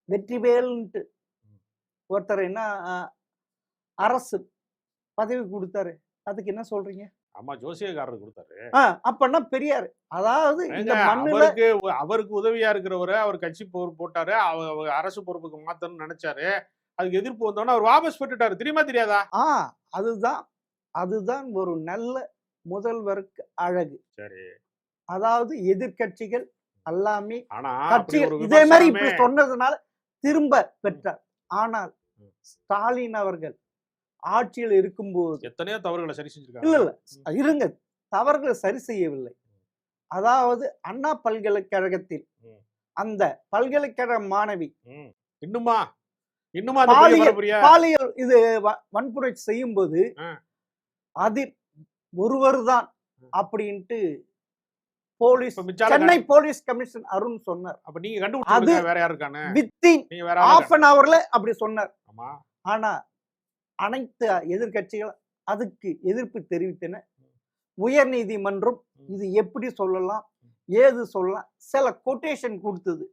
வெற்றிவேல்ன்ட்டு ஒருத்தர் என்ன அரசு பதவி கொடுத்தாரு. அதுக்கு என்ன சொல்றீங்க? ஆமா, ஜோசியக்காரர் கொடுத்தாரு. அப்பன்னா பெரியார். அதாவது இந்த மண்ணுல அவருக்கு உதவியா இருக்கிறவரு அவர் கட்சி போட்டாரு, அரசு பொறுப்புக்கு மாத்தணும்னு நினைச்சாரு. அதுக்கு எதிர்ப்பு வந்தோன்னா அவர் வாபஸ் பெற்றுட்டாரு. தெரியுமா தெரியாதா? அதுதான் அதுதான் ஒரு நல்ல முதல்வருக்கு அழகு. சரி. அதாவது எதிர்கட்சிகள் எல்லாமே ஆனா கட்சிகள் இதே மாதிரி இப்படி சொன்னதுனால திரும்ப பெற்றார். ஆனால் ஸ்டாலின் அவர்கள் ஆட்சியில் இருக்கும்போது எத்தனையோ தவறுகளை சரி செஞ்சிருக்காங்க. இல்ல இருங்க, தவறுகளை சரி செய்யவில்லை. அதாவது அண்ணா பல்கலைக்கழகத்தில் அந்த பல்கலைக்கழக மாணவி இன்னுமா பாலியல் இது வன்முறை செய்யும் போது அதில் ஒருவர் தான் அப்படின்ட்டு police Chennai police commissioner Arun சொன்னார். அப்ப நீங்க கண்டுபிடிச்சது வேற யாரு இருக்கானே? வித்தின் ஹாஃப் அன் ஹவர்ல அப்படி சொன்னார். ஆனா அனைத்து எதிர்கட்சிகள் அதுக்கு எதிர்ப்பு தெரிவித்தன. உயர் நீதிமன்றம் இது எப்படி சொல்லலாம், ஏது சொல்லலாம், சில கொட்டேஷன் கொடுத்தது.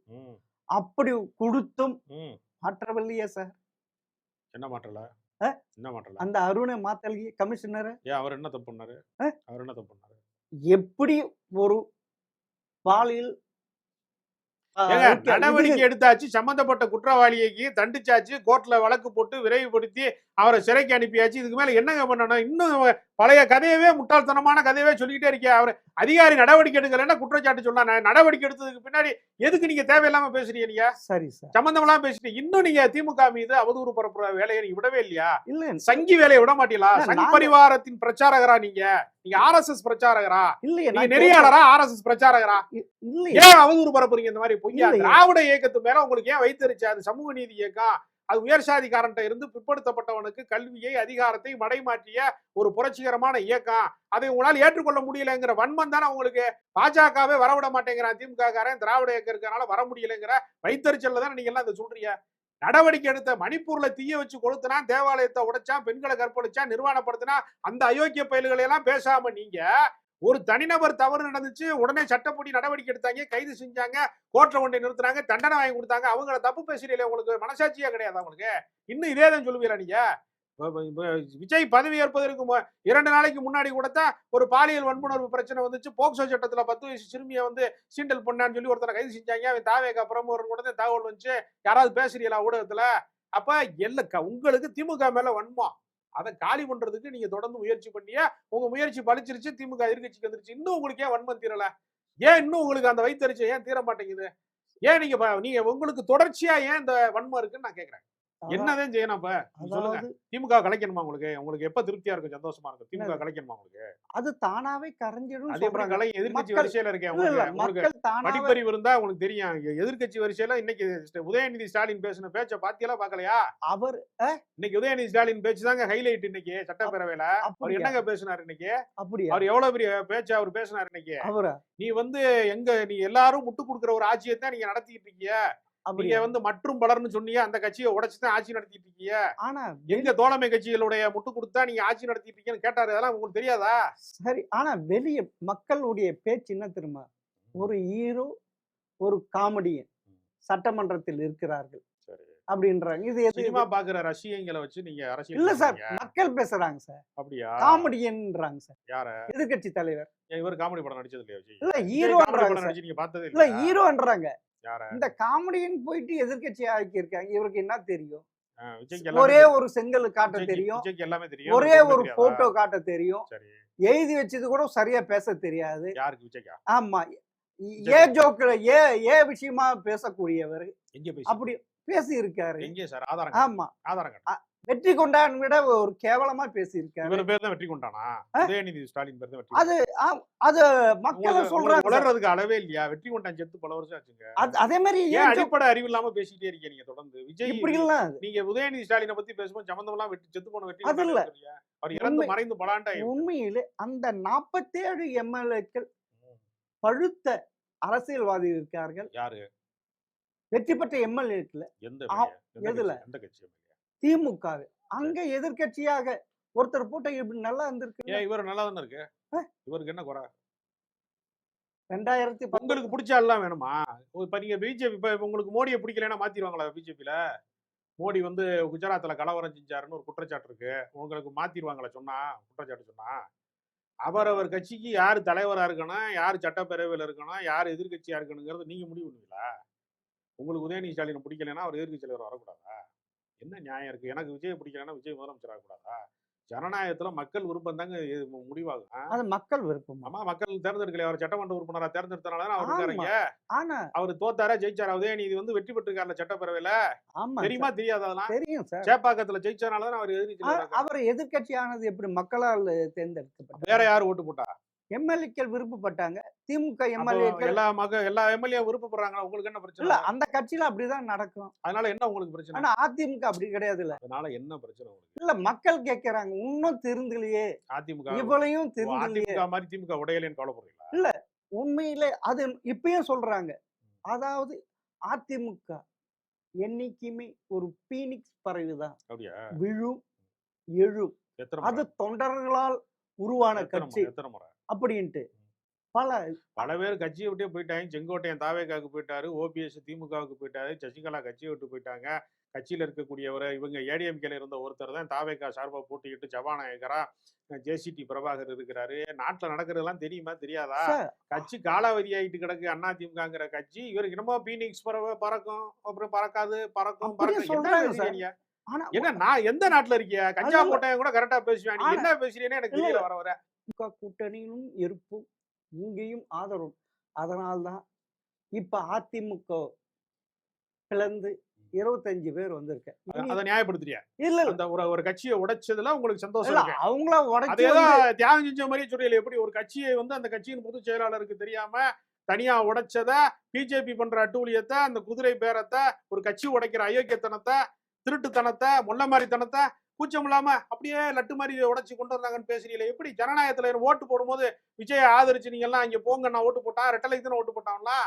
அப்படி கொடுத்தும் மாற்றவில்லையே சார். என்ன மாற்றல? அந்த அருணை மாத்தலையே கமிஷனர். அவர் என்ன தப்பு பண்ணாரு? எப்படி ஒரு பாலியல் நடவடிக்கை எடுத்தாச்சு, சம்பந்தப்பட்ட குற்றவாளிக்கு தண்டிச்சாச்சு, கோர்ட்ல வழக்கு போட்டு விரைவுபடுத்தி அவரை சிறைக்கு அனுப்பியாச்சு. இதுக்கு மேல என்னங்க பண்ணணும்? இன்னும் பழைய கதையவே, முட்டாள்தனமான கதையவே சொல்லிக்கிட்டே இருக்கே. அவர் அதிகாரி நடவடிக்கை எடுக்கலன்னா குற்றச்சாட்டு சொல்லலாம். நடவடிக்கை எடுத்ததுக்கு பின்னாடி எதுக்கு நீங்க தேவையில்லாம பேசுறீங்க? நீங்க சரி சார் சம்பந்தம் எல்லாம் பேசிட்டு இன்னும் நீங்க திமுக மீது அவதூறு பரப்புற வேலையை நீங்க விடவே இல்லையா? இல்ல, சங்கி வேலையை விட மாட்டீங்களா? சங் பரிவாரத்தின் பிரச்சாரகரா நீங்க ஆர்எஸ்எஸ் பிரச்சாரகரா? இல்ல, நெறியாளரா? ஆர்எஸ்எஸ் பிரச்சாரகரா? ஏன் அவதூறு பரப்புறீங்க இந்த மாதிரி பொய்யா? திராவிட இயக்கத்து மேல உங்களுக்கு ஏன் வைத்தறிச்சு? அது சமூக நீதி இயக்கம். அது உயர் சாதிக்காரன்ட்ட இருந்து பிற்படுத்தப்பட்டவனுக்கு கல்வியை, அதிகாரத்தை மடைமாற்றிய ஒரு புரட்சிகரமான இயக்கம். அதை உங்களால் ஏற்றுக்கொள்ள முடியலைங்கிற வன்மம் தானே உங்களுக்கு. பாஜகவே வரவிட மாட்டேங்கிறான், திமுக காரன் திராவிட இயக்கம் இருக்கிறனால வர முடியலைங்கிற வைத்தறிச்சல்ல தானே நீங்க எல்லாம் அதை சொல்றீங்க. நடவடிக்கை எடுத்த மணிப்பூர்ல தீய வச்சு கொளுத்தினா, தேவாலயத்தை உடைச்சான், பெண்களை கற்பழிச்சான், நிர்வாணப்படுத்தினா, அந்த அயோக்கிய பயல்களை எல்லாம் பேசாம நீங்க ஒரு தனிநபர் தவறு நடந்துச்சு, உடனே சட்டப்படி நடவடிக்கை எடுத்தாங்க, கைது செஞ்சாங்க, கோர்ட்ல கொண்டு நிறுத்தினாங்க, தண்டனை வாங்கி கொடுத்தாங்க. அவங்கள தப்பு பேசுறீங்களே, உங்களுக்கு மனசாட்சியா கிடையாது? உங்களுக்கு இன்னும் இதே தான் சொல்லுவீங்களா நீங்க? விஜய் பதவி ஏற்பதற்கு 2 நாளைக்கு முன்னாடி கூட தான் ஒரு பாலியல் வன்புணர்வு பிரச்சனை வந்துச்சு. போக்சோ சட்டத்துல 10 வயசு சிறுமியை சீண்டல் பண்ணான்னு சொல்லி ஒருத்தரை கைது செஞ்சாங்க. அவன் தாவேக்கு அப்புறம் ஒரு கூட தான் தகவல் வந்துச்சு. யாராவது பேசுறீங்களா ஊடகத்துல? அப்ப உங்களுக்கு திமுக மேல வன்மம், அதை காலி பண்றதுக்கு நீங்க தொடர்ந்து முயற்சி பண்ணிய உங்க முயற்சி பலிச்சிருச்சு. திமுக எதிர்கட்சிக்கு வந்துருச்சு. இன்னும் உங்களுக்கு ஏன் வன்மம் தீரல? ஏன் இன்னும் உங்களுக்கு அந்த வைத்தறிச்சை ஏன் தீர மாட்டேங்குது? ஏன் நீங்க உங்களுக்கு தொடர்ச்சியா ஏன் இந்த வன்மம் இருக்குன்னு நான் கேக்குறேன். என்னதான் செய்யணும்? அப்ப சொல்லுங்க. திமுக கலைக்கணுமா? உங்களுக்கு எப்ப திருப்தியா இருக்கும், சந்தோஷமா இருக்கும்? திமுக கலைக்கணுமா உங்களுக்கு? அது தானாவே கரைஞ்சிடும். அது எப்படி கலை? எதிர்கட்சி வரிசையில இருக்கேன். உங்களுக்கு படிப்பறிவு இருந்தா உங்களுக்கு தெரியும். எதிர்கட்சி வரிசையில இன்னைக்கு உதயநிதி ஸ்டாலின் பேசின பேச்ச பாத்தியெல்லாம் பாக்கலையா? அவர் இன்னைக்கு உதயநிதி ஸ்டாலின் பேச்சு தாங்க ஹைலைட். இன்னைக்கு சட்டப்பேரவையில அவர் என்னங்க பேசினாரு? இன்னைக்கு அவர் எவ்வளவு பெரிய பேச்சு அவர் பேசினாரு இன்னைக்கு. நீ எல்லாரும் முட்டு கொடுக்குற ஒரு ஆட்சியை தான் நீங்க நடத்திட்டு இருக்கீங்க. நீங்க மற்றும் பலர்னு சொன்னீங்க, அந்த கட்சியை உடைச்சுதான் ஆட்சி நடத்திட்டு இருக்கீங்க. ஆனா எங்க தோழமை கட்சிகளுடைய முட்டு கொடுத்தா நீங்க ஆட்சி நடத்திட்டு இருக்கீங்கன்னு கேட்டாரு. அதெல்லாம் உங்களுக்கு தெரியாதா? சரி, ஆனா வெளியே மக்களுடைய பேச்சு என்ன தெரியுமா? ஒரு ஹீரோ, ஒரு காமெடியன் சட்டமன்றத்தில் இருக்கிறார்கள் அப்படின்றாங்க. இது சினிமா பாக்குற ரசிகங்களை வச்சு நீங்க அரசியல் இல்ல சார், மக்கள் பேசுறாங்க சார். அப்படியா? காமெடியன்றாங்க சார். யார? எதிர்கட்சி தலைவர். இவர் காமெடி படம் நடிச்சது இல்லையா? இல்ல, ஹீரோன்றாங்க. நீங்க பார்த்ததே இல்ல, ஹீரோன்றாங்க. இந்த காமெடியன் போயிட்டு எதிர்கட்சி ஆக்கி இருக்காங்க. இவருக்கு என்ன தெரியும்? ஒரே ஒரு செங்கல் காட்ட தெரியும், ஒரே ஒரு போட்டோ காட்ட தெரியும், எழுதி வச்சது கூட சரியா பேச தெரியாது. யாருக்கு? விஜய்க்கா? ஆமா, ஏ ஜோக்ல ஏ விஷயமா பேசக்கூடியவர் அப்படி பேசி இருக்காரு. ஆமா, வெற்றி கொண்டான் விட ஒரு கேவலமா பேசி இருக்காரு. இவர் பேர் தான் வெற்றி கொண்டானா? உதயநிதி ஸ்டாலின் பேர் தான் வெற்றி. அது மக்கள் சொல்றாங்க. வளர்றதுக்கு அளவே இல்லையா? வெற்றி கொண்டான் செத்து பல வருஷம் ஆச்சுங்க. அதே மாதிரி அடிப்படை அறிவு இல்லாம பேசிட்டே இருக்கீங்க நீங்க தொடர்ந்து. விஜய் இப்படி இல்ல, நீங்க உதயநிதி ஸ்டாலினை பத்தி பேசும்போது சம்பந்தம் எல்லாம் செத்து போன வெற்றி அது இல்ல. அவர் இறந்து மறைந்து பலாண்டா. உண்மையிலே அந்த 47 எம்எல்ஏக்கள் பழுத்த அரசியல்வாதி இருக்கார்கள். யாரு? வெற்றி பெற்ற எம்எல்ஏக்கள் எதுல? திமுக. அங்க எதிர்கட்சியாக ஒருத்தர் போட்ட இப்படி நல்லா இருந்திருக்கு. இவர் நல்லா தானே இருக்கு. இவருக்கு என்ன குறை? 2010 உங்களுக்கு பிடிச்ச ஆள்லாம் வேணுமா? இப்ப நீங்க பிஜேபி இப்ப உங்களுக்கு மோடிய பிடிக்கலன்னா மாத்திருவாங்களா பிஜேபில? மோடி வந்து குஜராத்ல கலவரம் செஞ்சாருன்னு ஒரு குற்றச்சாட்டு இருக்கு. உங்களுக்கு மாத்திருவாங்களா சொன்னா? குற்றச்சாட்டு சொன்னா? அவரவர் கட்சிக்கு யார் தலைவரா இருக்கணும், யார் சட்டப்பேரவையில இருக்கணும், யார் எதிர்க்கட்சியா இருக்கணுங்கிறது நீங்க முடிவு பண்ணுவீங்களா? உங்களுக்கு உதயநிதி ஸ்டாலின் பிடிக்கலன்னா அவர் எதிர்க்கட்சி தலைவர் வரக்கூடாதா? என்ன நியாயம் இருக்கு? எனக்கு விஜய் பிடிக்கலன்னா விஜய் முதலமைச்சர் ஆகக்கூடாதா? ஜனநாயகத்துல மக்கள் விருப்பம் தாங்க முடிவாகும். அது மக்கள் விருப்பம். ஆமா, மக்கள் தேர்ந்தெடுக்கல. அவர் சட்டமன்ற உறுப்பினரா தேர்ந்தெடுத்தனால தான் அவர் ஆமா. இருக்காருங்க. ஆனா அவர் தோத்தாரா ஜெயிச்சாரா? உதயநிதி வந்து வெற்றி பெற்றிருக்காருல சட்டப்பேரவையில. ஆமா தெரியுமா சார். தெரியாதா அதெல்லாம்? தெரியும் சார். சேப்பாக்கத்துல ஜெயிச்சனால தான் அவர் எதிர்க்கட்சி தலைவரா இருக்காரு. அவர் எதிர்க்கட்சி ஆனது எப்படி மக்களால் வேற தேர்ந்தெடுக்கப்பட்டார்? யார் ஓட்டு போட்டா? எம்எல்ஏக்கள் விருப்பப்பட்டாங்க. திமுக அப்போ எம்எல்ஏக்கள் எல்லா எம்எல்ஏ விருப்பப்படுறாங்க. உங்களுக்கு என்ன இல்ல பிரச்சனை? அந்த கட்சியில அப்படிதான் நடக்கும். அதனால என்ன உங்களுக்கு பிரச்சனை? ஆனா அதிமுக அப்படி கிடையாதுல்ல. அதனால என்ன பிரச்சனை உங்களுக்கு? இல்ல மக்கள் கேட்கறாங்க. இன்னும் திருந்தலையே, அதிமுக இவ்வளையும் திருந்தலையே. அதிமுக மாதிரி திமுக உடையலேன்னு கவலைப்படுறீங்களா? இல்ல உண்மையிலே அது இப்பயும் சொல்றாங்க. அதாவது அதிமுக என்னைக்குமே ஒரு பீனிக்ஸ் பறவைதான். அப்படியா? விழும் எழும். எத்தனை அது முறை? தொண்டர்களால் உருவான கட்சி எத்தனை முறை? அப்படின்ட்டு பல பல பேர் கட்சியை விட்டே போயிட்டாங்க. செங்கோட்டையன் தாவேகாவுக்கு போயிட்டாரு, ஓபிஎஸ் திமுகவுக்கு போயிட்டாரு, சசிகலா கட்சியை விட்டு போயிட்டாங்க. கட்சியில இருக்கக்கூடியவர் இவங்க ஏடிஎம்கேல இருந்த ஒருத்தர் தான் தாவேகா சார்பா போட்டியிட்டு சபாநாயகரா ஜேசிடி பிரபாகர் இருக்கிறாரு. நாட்டுல நடக்கிறதெல்லாம் தெரியுமா தெரியாதா? சார், கட்சி காலாவதி ஆயிட்டு கிடக்கு அதிமுகங்கிற கட்சி. இவருக்கு என்னமோ பீனிக்ஸ் பறவை பறக்கும், அப்புறம் பறக்காது, பறக்கும் அப்படியே பறக்கும். என்ன சொல்றாங்க சார். பேசுறீங்க? ஆனா என்ன நான் எந்த நாட்டுல இருக்கியா? கஞ்சா அதுல- போட்டவன் கூட கரெக்டா பேசுவேன். நீங்க ஆனா- என்ன பேசுறீங்கன்னு எனக்கு இல்ல, தெரியல வர வர. திமுக கூட்டணியிலும் இருப்பும் இங்கேயும் ஆதரவு. அதனால்தான் இப்ப அதிமுக பிளந்து 25 பேர் வந்திருக்க. அதை நியாயப்படுத்துறியா? இல்ல இல்ல அந்த ஒரு கட்சியை உடைச்சதுல உங்களுக்கு சந்தோஷம் இல்ல இருக்கு. அவங்கள அது உடைச்சு ஏதோ வந்து- தியாகம் செஞ்ச மாதிரியே சொல்றீங்க. எப்படி ஒரு கட்சியை வந்து அந்த கட்சியின் பொதுச் செயலாளருக்கு தெரியாம தனியா உடைச்சத, பிஜேபி பண்ற அட்டூழியத்தை, அந்த குதிரை பேரத்தை, ஒரு கட்சி உடைக்கிற அயோக்கியத்தனத்தை, திருட்டுத்தனத்தை, முள்ள மாதிரித்தனத்தை கூச்சம் இல்லாம அப்படியே லட்டு மாதிரி உடைச்சு கொண்டு வந்தாங்கன்னு பேசுறீங்களே. எப்படி ஜனநாயகத்துல ஓட்டு போடும்போது விஜயை ஆதரிச்சு நீங்க எல்லாம் இங்க போங்க நான் ஓட்டு போட்டான், ரெட்டலைக்கு தானே ஓட்டு போட்டாங்களா?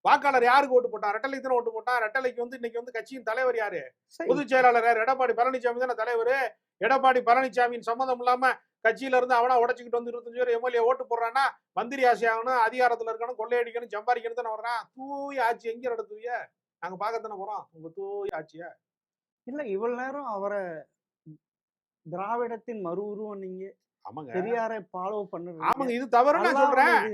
வாக்காளர் யாருக்கு ஓட்டு போட்டான்? ரெட்டலைக்கு தானே ஓட்டு போட்டான். ரெட்டலைக்கு வந்து இன்னைக்கு வந்து கட்சியின் தலைவர் யாரு? சரி. பொதுச் செயலாளர் யார்? எடப்பாடி பழனிசாமி தானே தலைவர். எடப்பாடி பழனிசாமியின் சம்மதம் இல்லாம கட்சியில இருந்து அவனா உடைச்சுக்கிட்டு வந்து 25 பேர் எம்எல்ஏ ஓட்டு போடுறான்னா மந்திரி ஆசை ஆகணும், அதிகாரத்துல இருக்கணும், கொள்ளையடிக்கணும், சம்பாதிக்கணும் தானே வர்றான். தூய ஆட்சி எங்க நடத்துவீங்க? நாங்க பார்க்கத்தானே போறோம் உங்க தூய ஆட்சிய. இல்ல இவ்வளவு நேரம் அவரை திராவிடத்தின் மறு உருவம் நீங்க ஆமாங்க பெரியாரை ஃபாலோ பண்ணுறீங்க. ஆமாங்க, இது தவறு நான் சொல்றேன்.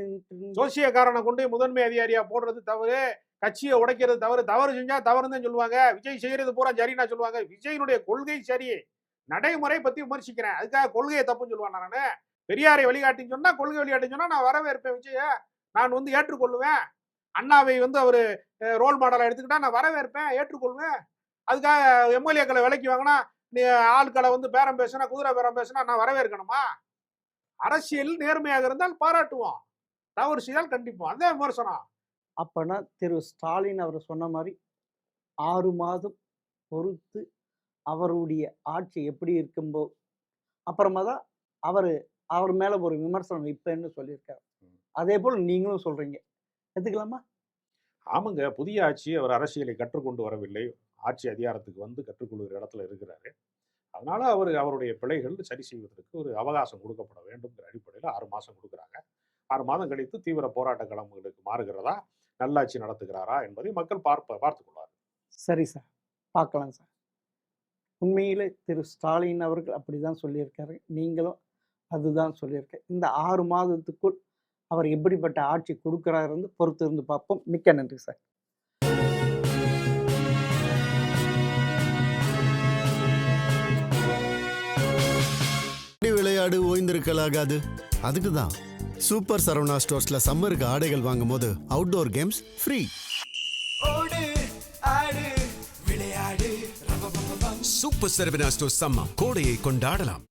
ஜோசியக்காரனை கொண்டு முதன்மை அதிகாரியா போடுறது தவறு, கட்சியை உடைக்கிறது தவறு. தவறு செஞ்சா தவறுன்னு தான் சொல்லுவாங்க. விஜய் செய்யறது பூரா சரின்னா சொல்லுவாங்க. விஜயனுடைய கொள்கை சரி, நடைமுறை பத்தி விமர்சிக்கிறேன். அதுக்காக கொள்கையை தப்புன்னு சொல்லுவான். நானு பெரியாரை வழிகாட்டின்னு சொன்னா, கொள்கை வழிகாட்டின்னு சொன்னா நான் வரவேற்பேன். விஜய நான் வந்து ஏற்றுக்கொள்ளுவேன். அண்ணாவை வந்து அவரு ரோல் மாடலா எடுத்துக்கிட்டா நான் வரவேற்பேன், ஏற்றுக்கொள்வேன். அதுக்காக எம்எல்ஏக்களை விலைக்கு வாங்கினா, நீ ஆட்களை வந்து பேரம் பேசினா, குதிரை பேரம் பேசினா நான் வரவேற்கணுமா? அரசியல் நேர்மையாக இருந்தால் பாராட்டுவோம், தவறு செய்தால் கண்டிப்போம். அதான் விமர்சனம். அப்பனா திரு ஸ்டாலின் அவர் சொன்ன மாதிரி 6 மாதம் பொறுத்து அவருடைய ஆட்சி எப்படி இருக்கும்போ அப்புறமா தான் அவர் மேல ஒரு விமர்சனம் வைப்பேன்னு சொல்லியிருக்காரு. அதே போல் நீங்களும் சொல்றீங்க. எடுத்துக்கலாமா? ஆமாங்க, புதிய ஆட்சி அவர் அரசியலை கற்றுக்கொண்டு வரவில்லை. ஆட்சி அதிகாரத்துக்கு வந்து கற்றுக்கொள்கிற இடத்துல இருக்கிறாரு. அதனால அவருடைய பிழைகள் சரி செய்வதற்கு ஒரு அவகாசம் கொடுக்கப்பட வேண்டும்ங்கிற அடிப்படையில் 6 மாசம் கொடுக்குறாங்க. 6 மாதம் கழித்து தீவிர போராட்ட களங்களுக்கு மாறுகிறதா, நல்லாட்சி நடத்துகிறாரா என்பதை மக்கள் பார்த்துக் கொள்வார். சரி சார், பார்க்கலாம் சார். உண்மையிலே திரு ஸ்டாலின் அவர்கள் அப்படிதான் சொல்லியிருக்காரு. நீங்களும் அதுதான் சொல்லியிருக்க. இந்த 6 மாதத்துக்குள் அவர் எப்படிப்பட்ட ஆட்சி கொடுக்கிறாருன்னு பொறுத்து இருந்து பார்ப்போம். மிக்க நன்றி சார். விளையாடு ஓய்ந்திருக்கலாகாது. அதுக்கு தான் சூப்பர் சரவணா ஸ்டோர்ஸ்ல சம்மருக்கு ஆடைகள் வாங்கும் போது outdoor games free. Super Saravana stores summer கோடையை கொண்டாடலாம்.